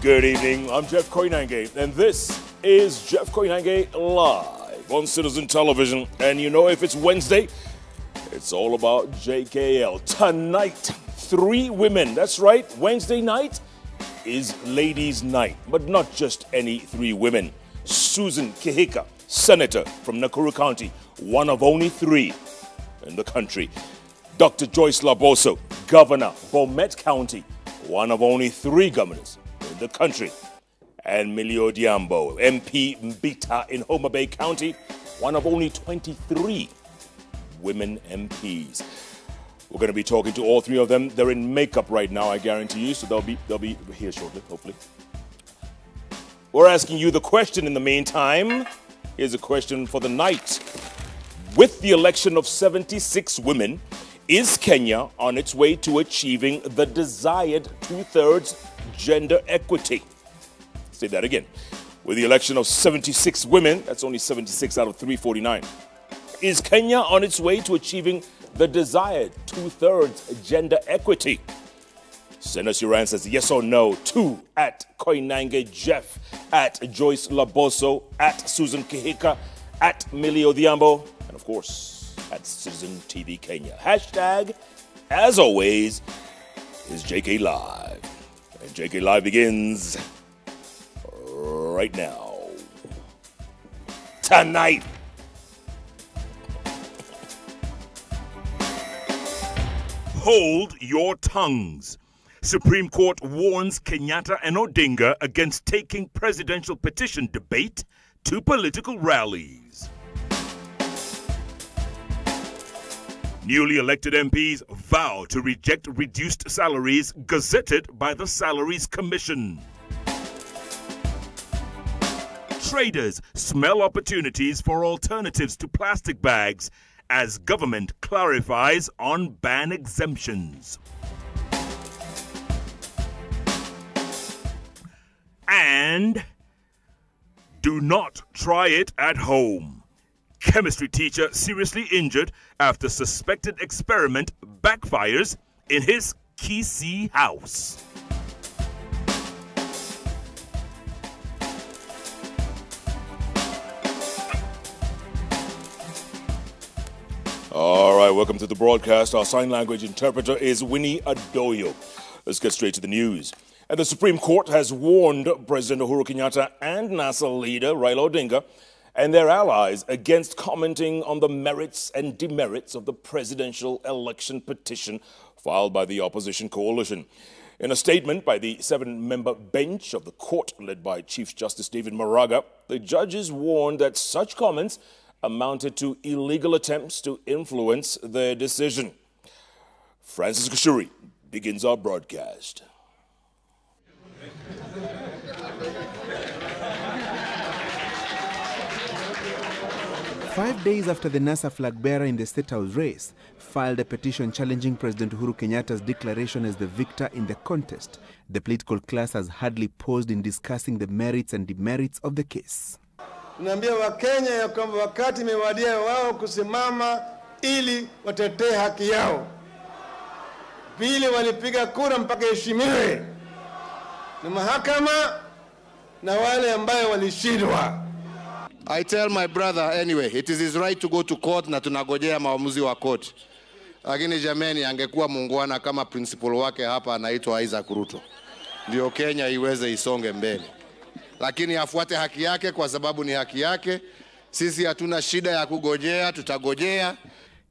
Good evening, I'm Jeff Koinange, and this is Jeff Koinange Live on Citizen Television. And you know, if it's Wednesday, it's all about JKL. Tonight, 3 women. That's right, Wednesday night is ladies' night, but not just any 3 women. Susan Kihika, senator from Nakuru County, one of only 3 in the country. Dr. Joyce Laboso, governor, Bomet County, one of only 3 governors in the country. And Millie Odhiambo, MP Mbita in Homa Bay County, one of only 23 women MPs. We're going to be talking to all 3 of them. They're in makeup right now, I guarantee you, so they'll be here shortly, hopefully. We're asking you the question in the meantime. Here's a question for the night. With the election of 76 women, is Kenya on its way to achieving the desired 2/3 gender equity? Say that again. With the election of 76 women, that's only 76 out of 349. Is Kenya on its way to achieving the desired 2/3 gender equity? Send us your answers, yes or no, to @Koinange Jeff, @Joyce Laboso, @Susan Kihika, @Millie Odhiambo, and of course, @Citizen TV Kenya. Hashtag, as always, is JKLive. And JKLive begins right now. Tonight. Hold your tongues. Supreme Court warns Kenyatta and Odinga against taking presidential petition debate to political rallies. Newly elected MPs vow to reject reduced salaries gazetted by the Salaries Commission. Traders smell opportunities for alternatives to plastic bags as government clarifies on ban exemptions. And do not try it at home. Chemistry teacher seriously injured after suspected experiment backfires in his Kisii house. All right, welcome to the broadcast. Our sign language interpreter is Winnie Adoyo. Let's get straight to the news. And the Supreme Court has warned President Uhuru Kenyatta and NASA leader Raila Odinga and their allies against commenting on the merits and demerits of the presidential election petition filed by the opposition coalition. In a statement by the 7-member bench of the court led by Chief Justice David Maraga, the judges warned that such comments amounted to illegal attempts to influence their decision. Francis Kashuri begins our broadcast. Five days after the NASA flag bearer in the State House race filed a petition challenging President Uhuru Kenyatta's declaration as the victor in the contest, the political class has hardly paused in discussing the merits and demerits of the case. Tunaambia Wakenya ya kwamba wakati imewadia wao kusimama ili watetee haki yao. Vile walipiga kura mpaka heshimiwe na mahakama na wale ambao walishindwa. I tell my brother anyway, it is his right to go to court na tunagojea maamuzi wa court. Lakini jameni, angekuwa muungwana kama principal wake hapa anaitwa Isaac Ruto. Ndio Kenya iweze isonge mbele. Lakini afuate haki yake kwa sababu ni haki yake. Sisi hatuna shida ya kugojea, tutagojea.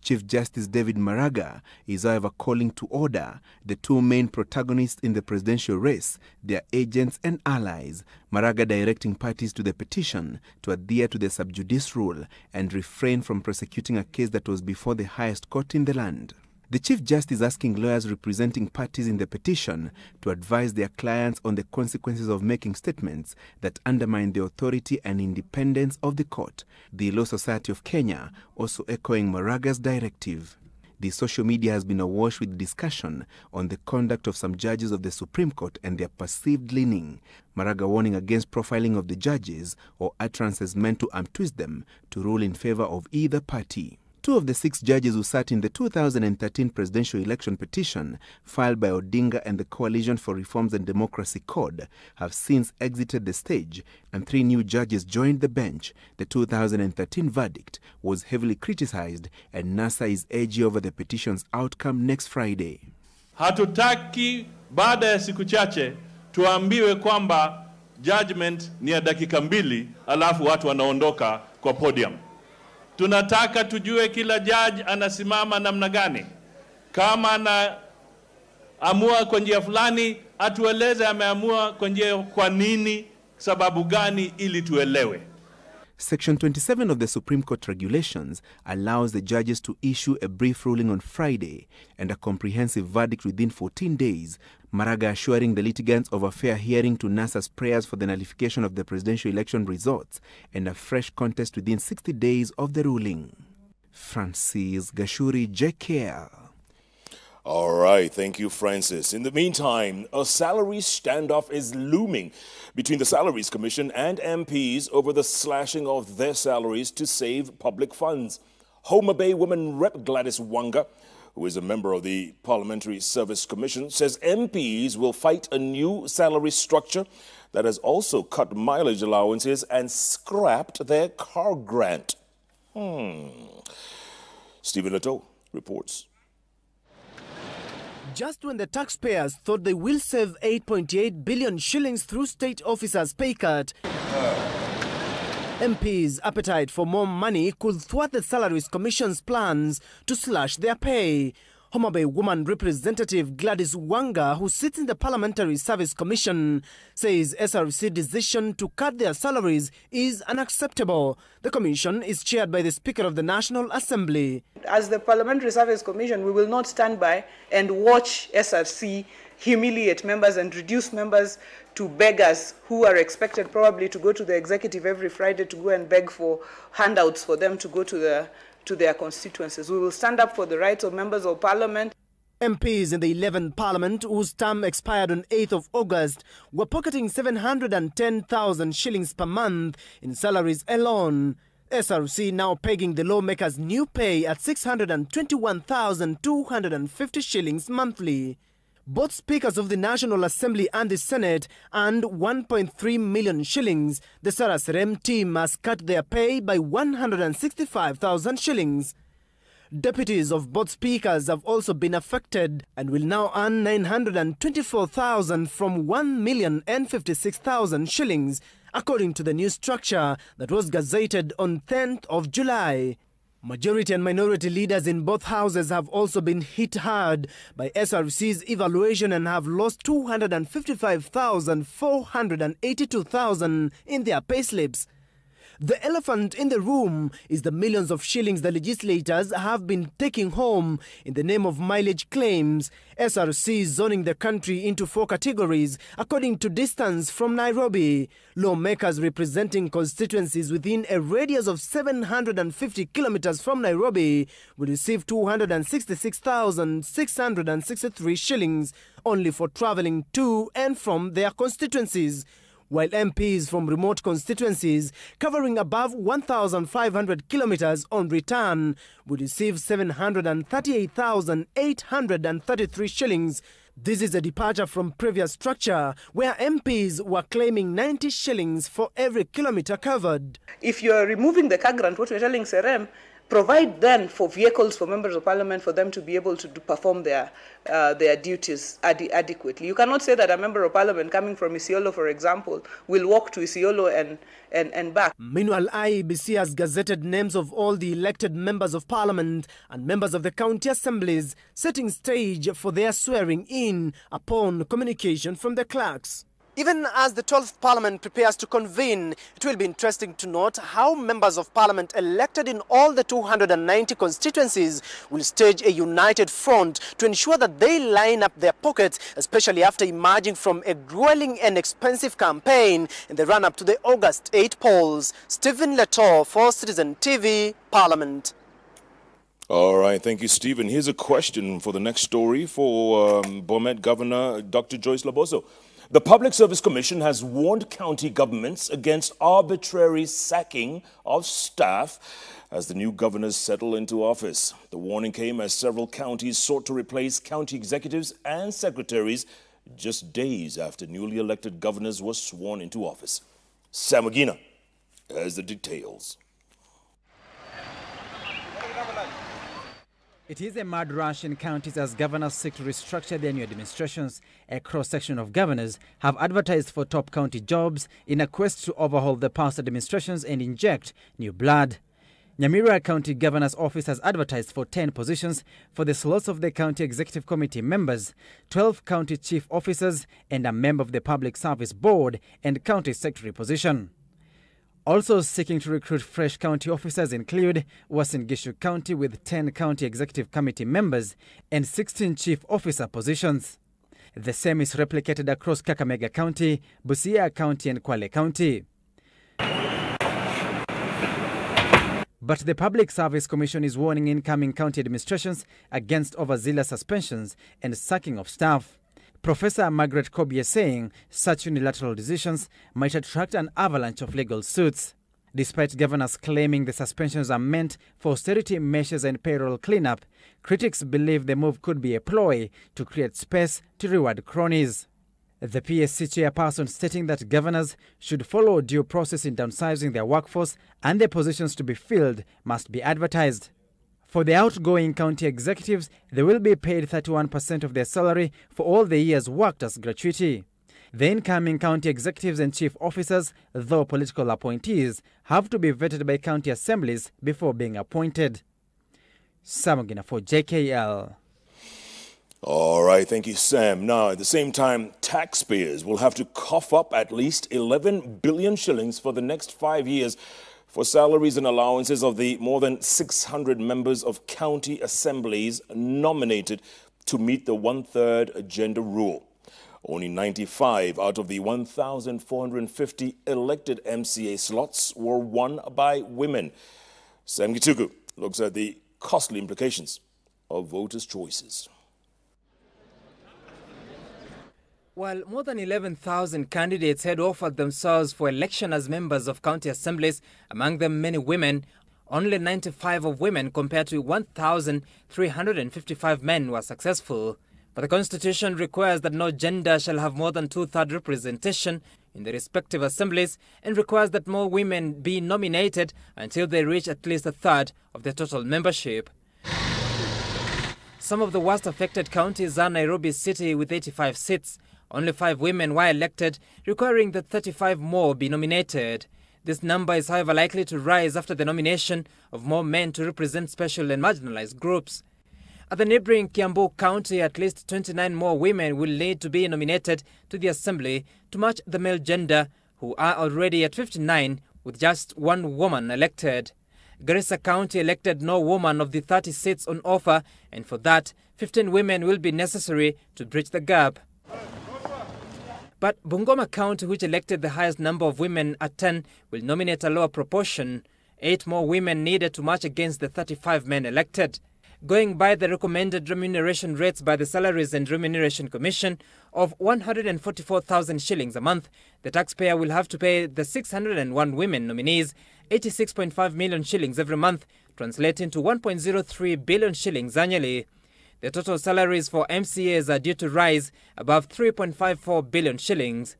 Chief Justice David Maraga is however calling to order the 2 main protagonists in the presidential race, their agents and allies. Maraga directing parties to the petition to adhere to the sub judice rule and refrain from prosecuting a case that was before the highest court in the land. The Chief Justice is asking lawyers representing parties in the petition to advise their clients on the consequences of making statements that undermine the authority and independence of the court. The Law Society of Kenya also echoing Maraga's directive. The social media has been awash with discussion on the conduct of some judges of the Supreme Court and their perceived leaning. Maraga warning against profiling of the judges or utterances meant to untwist them to rule in favor of either party. Two of the 6 judges who sat in the 2013 presidential election petition filed by Odinga and the Coalition for Reforms and Democracy CORD have since exited the stage, and 3 new judges joined the bench. The 2013 verdict was heavily criticized, and NASA is edgy over the petition's outcome next Friday. Hatutaki baada ya siku chache tuambiwe kwamba judgment ni ya dakika 2 alafu watu wanaondoka kwa podium. Tunataka tujue kila judge anasimama namna gani. Kama anaamua kwa njia fulani, atueleze ameamua kwa njia kwa nini, sababu gani, ili tuelewe. Section 27 of the Supreme Court regulations allows the judges to issue a brief ruling on Friday and a comprehensive verdict within 14 days, Maraga assuring the litigants of a fair hearing to NASA's prayers for the nullification of the presidential election results and a fresh contest within 60 days of the ruling. Francis Gashuri, JKL. All right, thank you, Francis. In the meantime, a salaries standoff is looming between the Salaries Commission and MPs over the slashing of their salaries to save public funds. Homa Bay Women Rep Gladys Wanga, who is a member of the Parliamentary Service Commission, says MPs will fight a new salary structure that has also cut mileage allowances and scrapped their car grant. Stephen Leto reports. Just when the taxpayers thought they will save 8.8 billion shillings through state officers' pay cut, MPs' appetite for more money could thwart the Salaries Commission's plans to slash their pay. Homa Bay Woman Representative Gladys Wanga, who sits in the Parliamentary Service Commission, says SRC decision to cut their salaries is unacceptable. The commission is chaired by the Speaker of the National Assembly. As the Parliamentary Service Commission, we will not stand by and watch SRC humiliate members and reduce members to beggars who are expected probably to go to the executive every Friday to go and beg for handouts for them to go to their constituencies. We will stand up for the rights of members of Parliament. MPs in the 11th Parliament, whose term expired on 8th of August, were pocketing 710,000 shillings per month in salaries alone. SRC now pegging the lawmakers' new pay at 621,250 shillings monthly. Both speakers of the National Assembly and the Senate earned 1.3 million shillings. The Saraserem team has cut their pay by 165,000 shillings. Deputies of both speakers have also been affected and will now earn 924,000 from 1,056,000 shillings, according to the new structure that was gazetted on 10th of July. Majority and minority leaders in both houses have also been hit hard by SRC's evaluation and have lost 255,482,000 in their payslips. The elephant in the room is the millions of shillings the legislators have been taking home in the name of mileage claims. SRC zoning the country into 4 categories according to distance from Nairobi. Lawmakers representing constituencies within a radius of 750 kilometers from Nairobi will receive 266,663 shillings only for traveling to and from their constituencies, while MPs from remote constituencies covering above 1,500 kilometers on return will receive 738,833 shillings. This is a departure from previous structure where MPs were claiming 90 shillings for every kilometer covered. If you are removing the car grant, what we're telling Serem, provide then for vehicles for members of Parliament for them to be able to perform their duties adequately. You cannot say that a member of Parliament coming from Isiolo, for example, will walk to Isiolo and back. Meanwhile, IEBC has gazetted names of all the elected members of Parliament and members of the county assemblies, setting stage for their swearing in upon communication from the clerks. Even as the 12th Parliament prepares to convene, it will be interesting to note how members of Parliament elected in all the 290 constituencies will stage a united front to ensure that they line up their pockets, especially after emerging from a grueling and expensive campaign in the run-up to the August 8 polls. Stephen Leto for Citizen TV, Parliament. All right, thank you, Stephen. Here's a question for the next story for Bomet Governor Dr. Joyce Laboso. The Public Service Commission has warned county governments against arbitrary sacking of staff as the new governors settle into office. The warning came as several counties sought to replace county executives and secretaries just days after newly elected governors were sworn into office. Sam Agina has the details. It is a mad rush in counties as governors seek to restructure their new administrations. A cross-section of governors have advertised for top county jobs in a quest to overhaul the past administrations and inject new blood. Nyamira County Governor's Office has advertised for 10 positions for the slots of the County Executive Committee members, 12 county chief officers, and a member of the Public Service Board and county secretary position. Also seeking to recruit fresh county officers include Uasin Gishu County with 10 County Executive Committee members and 16 chief officer positions. The same is replicated across Kakamega County, Busia County and Kwale County. But the Public Service Commission is warning incoming county administrations against overzealous suspensions and sacking of staff. Professor Margaret Kobi is saying such unilateral decisions might attract an avalanche of legal suits. Despite governors claiming the suspensions are meant for austerity measures and payroll cleanup, critics believe the move could be a ploy to create space to reward cronies. The PSC chairperson stating that governors should follow due process in downsizing their workforce and the positions to be filled must be advertised. For the outgoing county executives, they will be paid 31% of their salary for all the years worked as gratuity. The incoming county executives and chief officers, though political appointees, have to be vetted by county assemblies before being appointed. Samagina for JKL. All right, thank you, Sam. Now, at the same time, taxpayers will have to cough up at least 11 billion shillings for the next 5 years for salaries and allowances of the more than 600 members of county assemblies nominated to meet the one-third gender rule. Only 95 out of the 1,450 elected MCA slots were won by women. Sam Gituku looks at the costly implications of voters' choices. While more than 11,000 candidates had offered themselves for election as members of county assemblies, among them many women, only 95 of women compared to 1,355 men were successful. But the Constitution requires that no gender shall have more than two-thirds representation in the respective assemblies and requires that more women be nominated until they reach at least a third of the total membership. Some of the worst affected counties are Nairobi City with 85 seats. Only 5 women were elected, requiring that 35 more be nominated. This number is, however, likely to rise after the nomination of more men to represent special and marginalized groups. At the neighboring Kiambu County, at least 29 more women will need to be nominated to the assembly to match the male gender, who are already at 59, with just 1 woman elected. Garissa County elected no woman of the 30 seats on offer, and for that, 15 women will be necessary to bridge the gap. But Bungoma County, which elected the highest number of women at 10, will nominate a lower proportion. 8 more women needed to match against the 35 men elected. Going by the recommended remuneration rates by the Salaries and Remuneration Commission of 144,000 shillings a month, the taxpayer will have to pay the 601 women nominees 86.5 million shillings every month, translating to 1.03 billion shillings annually. The total salaries for MCAs are due to rise above 3.54 billion shillings.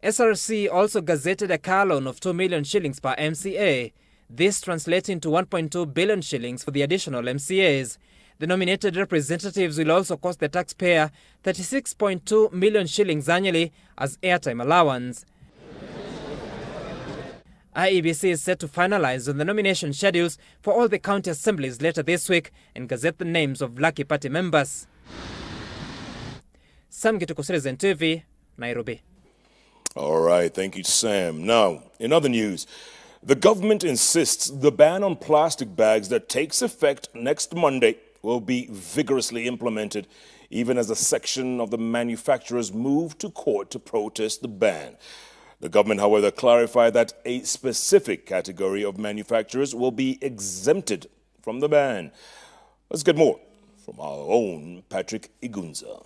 SRC also gazetted a car loan of 2 million shillings per MCA. This translating to 1.2 billion shillings for the additional MCAs. The nominated representatives will also cost the taxpayer 36.2 million shillings annually as airtime allowance. IEBC is set to finalize on the nomination schedules for all the county assemblies later this week and gazette the names of lucky party members. Sam Gituku, Citizen TV, Nairobi. All right, thank you, Sam. Now, in other news, the government insists the ban on plastic bags that takes effect next Monday will be vigorously implemented, even as a section of the manufacturers move to court to protest the ban. The government, however, clarified that a specific category of manufacturers will be exempted from the ban. Let's get more from our own Patrick Igunza.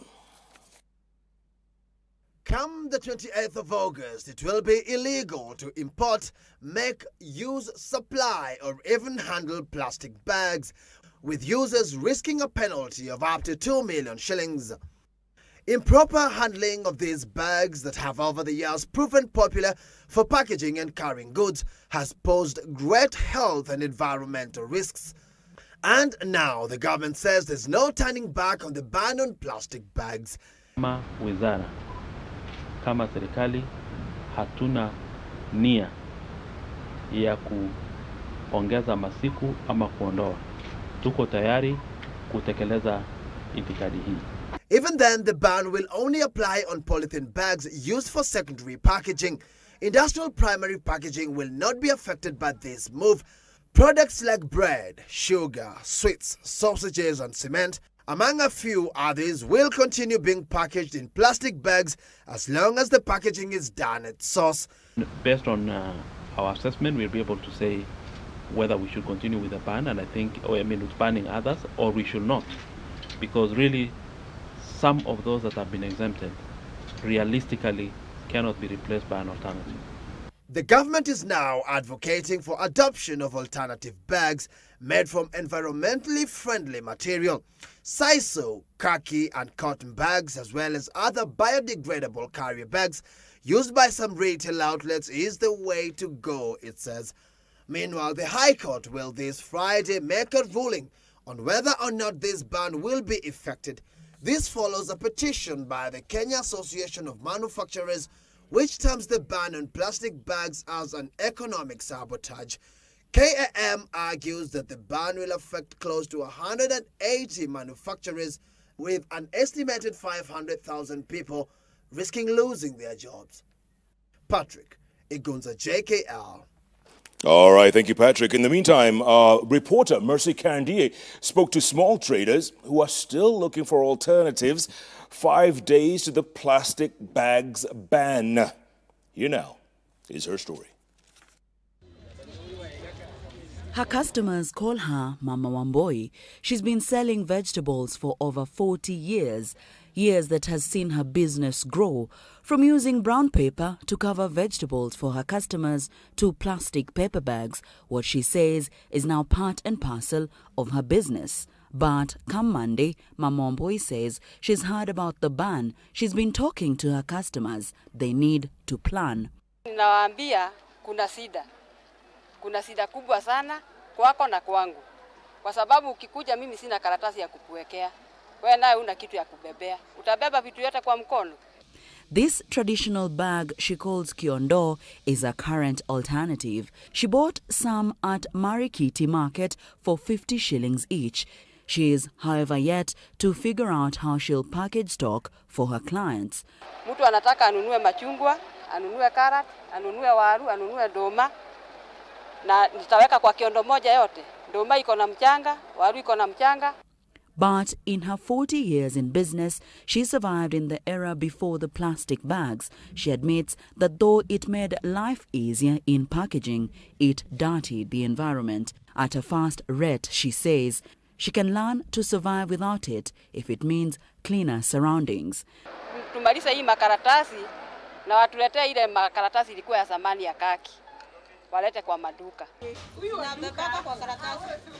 Come the 28th of August, it will be illegal to import, make, use, supply, or even handle plastic bags, with users risking a penalty of up to 2 million shillings. Improper handling of these bags that have over the years proven popular for packaging and carrying goods has posed great health and environmental risks. And now the government says there's no turning back on the ban on plastic bags. Kama wizara, kama serikali, hatuna nia ya kuongeza masiku ama kuondoa. Tuko tayari kutekeleza itikadi hii. Even then, the ban will only apply on polythene bags used for secondary packaging. Industrial primary packaging will not be affected by this move. Products like bread, sugar, sweets, sausages and cement, among a few others, will continue being packaged in plastic bags as long as the packaging is done at source. Based on our assessment, we'll be able to say whether we should continue with the ban, and with banning others, or we should not. Because really, some of those that have been exempted realistically cannot be replaced by an alternative. The government is now advocating for adoption of alternative bags made from environmentally friendly material. Sisal, khaki and cotton bags, as well as other biodegradable carrier bags used by some retail outlets, is the way to go, it says. Meanwhile, the High Court will this Friday make a ruling on whether or not this ban will be effected. This follows a petition by the Kenya Association of Manufacturers, which terms the ban on plastic bags as an economic sabotage. KAM argues that the ban will affect close to 180 manufacturers, with an estimated 500,000 people risking losing their jobs. Patrick Igunza, JKL. All right, thank you, Patrick. In the meantime, reporter Mercy Kandie spoke to small traders who are still looking for alternatives 5 days to the plastic bags ban. Here now is her story. Her customers call her Mama Wamboi. She's been selling vegetables for over 40 years. Years that has seen her business grow, from using brown paper to cover vegetables for her customers to plastic paper bags. What she says is now part and parcel of her business. But come Monday, Mama Wamboi says she's heard about the ban. She's been talking to her customers. They need to plan. Ninawaambia kuna sida kubwa sana kwako na kwangu. Kwa sababu ukikuja mimi sina karatasi ya kukuwekea. Wewe naye una kitu ya kubebea. Utabeba vitu yote kwa mkono. This traditional bag she calls kiondo is a current alternative. She bought some at Marikiti Market for 50 shillings each. She is, however, yet to figure out how she'll package stock for her clients. Mtu anataka anunue machungwa, anunue carrot, anunue waru, anunue doma. Na nitaweka kwa kiondo moja yote. Doma iko na mchanga, waru iko na mchanga. But in her 40 years in business, she survived in the era before the plastic bags. She admits that though it made life easier in packaging, it dirtied the environment. At a fast rate, she says, she can learn to survive without it if it means cleaner surroundings. Tumaliza hii makaratasi na watuletee ile makaratasi ilikuwa ya zamani ya kaki. Walete kwa maduka.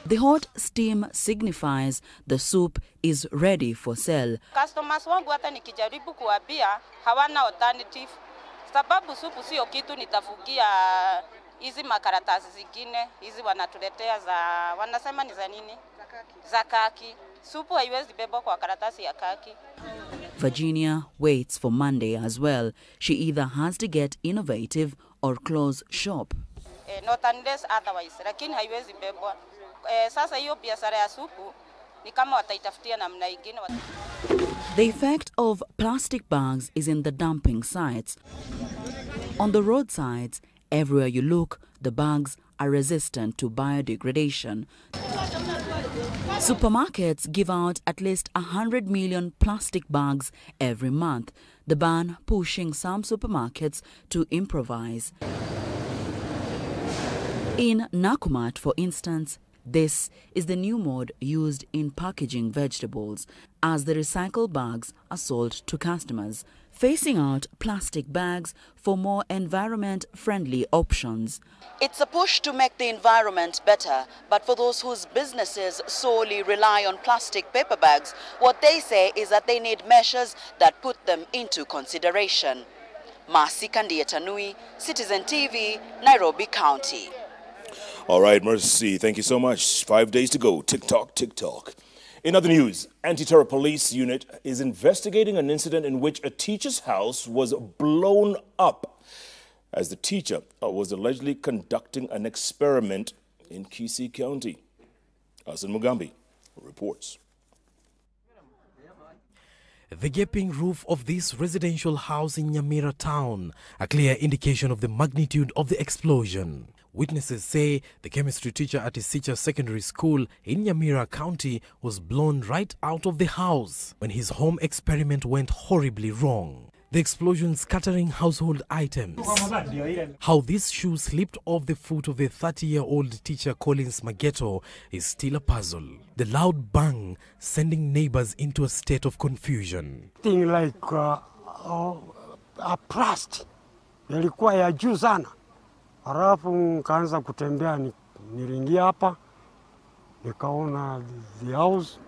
The hot steam signifies the soup is ready for sale. Customers wangu hata nikijaribu kuambia hawana alternative. Sababu supu sio kitu nitafugia hizi makaratasi zingine, hizi wanatuletea za wanasema ni za nini? Za kaki. Supu haiwezi bebwa kwa karatasi ya kaki. Virginia waits for Monday as well. She either has to get innovative or close shop. Not unless otherwise, lakini haiwezi bebwa. Sasa hiyo biashara ya supu ni kama wataitafutia namna nyingine. The effect of plastic bags is in the dumping sites. On the roadsides, everywhere you look, the bags are resistant to biodegradation. Supermarkets give out at least 100 million plastic bags every month, the ban pushing some supermarkets to improvise. In Nakumatt, for instance, This is the new mode used in packaging vegetables, as the recycled bags are sold to customers, phasing out plastic bags for more environment-friendly options. It's a push to make the environment better, but for those whose businesses solely rely on plastic paper bags, what they say is that they need measures that put them into consideration. Masi Kandietanui, Citizen TV, Nairobi County. All right, Mercy, thank you so much. 5 days to go. Tick-tock, tick-tock. In other news, Anti-Terror Police Unit is investigating an incident in which a teacher's house was blown up as the teacher was allegedly conducting an experiment in Kisii County. Hassan Mugambi reports. The gaping roof of this residential house in Nyamira town, a clear indication of the magnitude of the explosion. Witnesses say the chemistry teacher at Isicha Secondary School in Nyamira County was blown right out of the house when his home experiment went horribly wrong. The explosion scattering household items. How this shoe slipped off the foot of the 30-year-old teacher Collins Mageto is still a puzzle. The loud bang sending neighbors into a state of confusion. Thing like a blast yalikuwa ya juu sana. Halafu nikaanza kutembea, nilingia hapa nikaona the house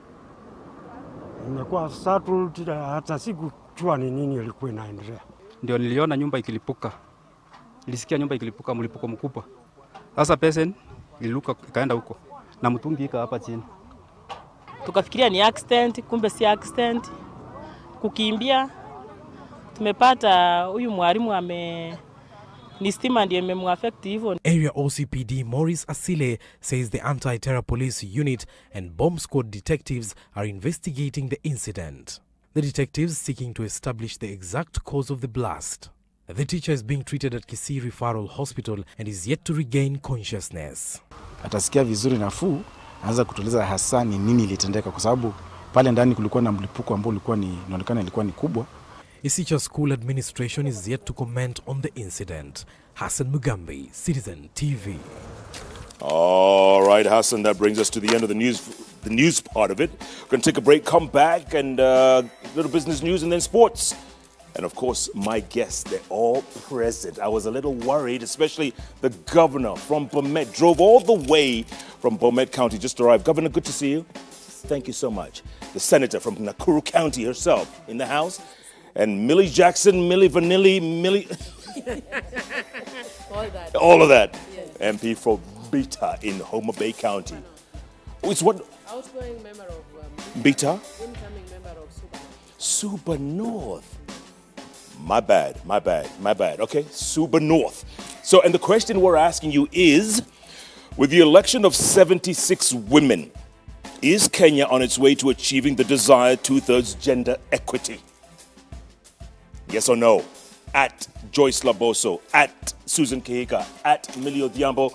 imekuwa startled, hata sikujua ni nini ilikuwa inaendelea. Ndio niliona nyumba ikilipuka. Nilisikia nyumba ikilipuka, mlipuko mkubwa. Sasa person iliruka ikaenda huko na mtungi ika hapa chini. Tukafikiria ni accident, kumbe si accident. Kukimbia tumepata huyu mwalimu ni stima ndiyo imemwaffect hivyo. Area OCPD Maurice Asile says the Anti-Terror Police Unit and Bomb Squad detectives are investigating the incident. The detectives seeking to establish the exact cause of the blast. The teacher is being treated at Kisii Referral Hospital and is yet to regain consciousness. Atasikia vizuri nafuu, anza kutueleza hasa ni nini ilitendeka kwa sababu pale ndani kulikuwa na mlipuko ambao ulikuwa inaonekana ilikuwa ni kubwa. Isicha School Administration is yet to comment on the incident. Hassan Mugambi, Citizen TV. All right, Hassan, that brings us to the end of the news part of it. We're going to take a break, come back, and little business news and then sports. And of course, my guests, they're all present. I was a little worried, especially the governor from Bomet, drove all the way from Bomet County, just arrived. Governor, good to see you. Thank you so much. The senator from Nakuru County herself in the house. And Millie Jackson, Millie Vanilli, Millie... All that. All of that. Yes. MP for Beta in Homer Bay County. It's what? Outgoing member of... Beta? Incoming member of Super North. Super North. My bad. Okay, Super North. So, and the question we're asking you is, with the election of 76 women, is Kenya on its way to achieving the desired 2/3 gender equity? Yes or no? At Joyce Laboso, at Susan Kihika, at Millie Odhiambo,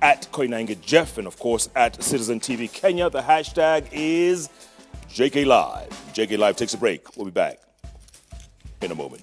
at Koinange Jeff, and of course at Citizen TV Kenya. The hashtag is JKLive. JKLive takes a break. We'll be back in a moment.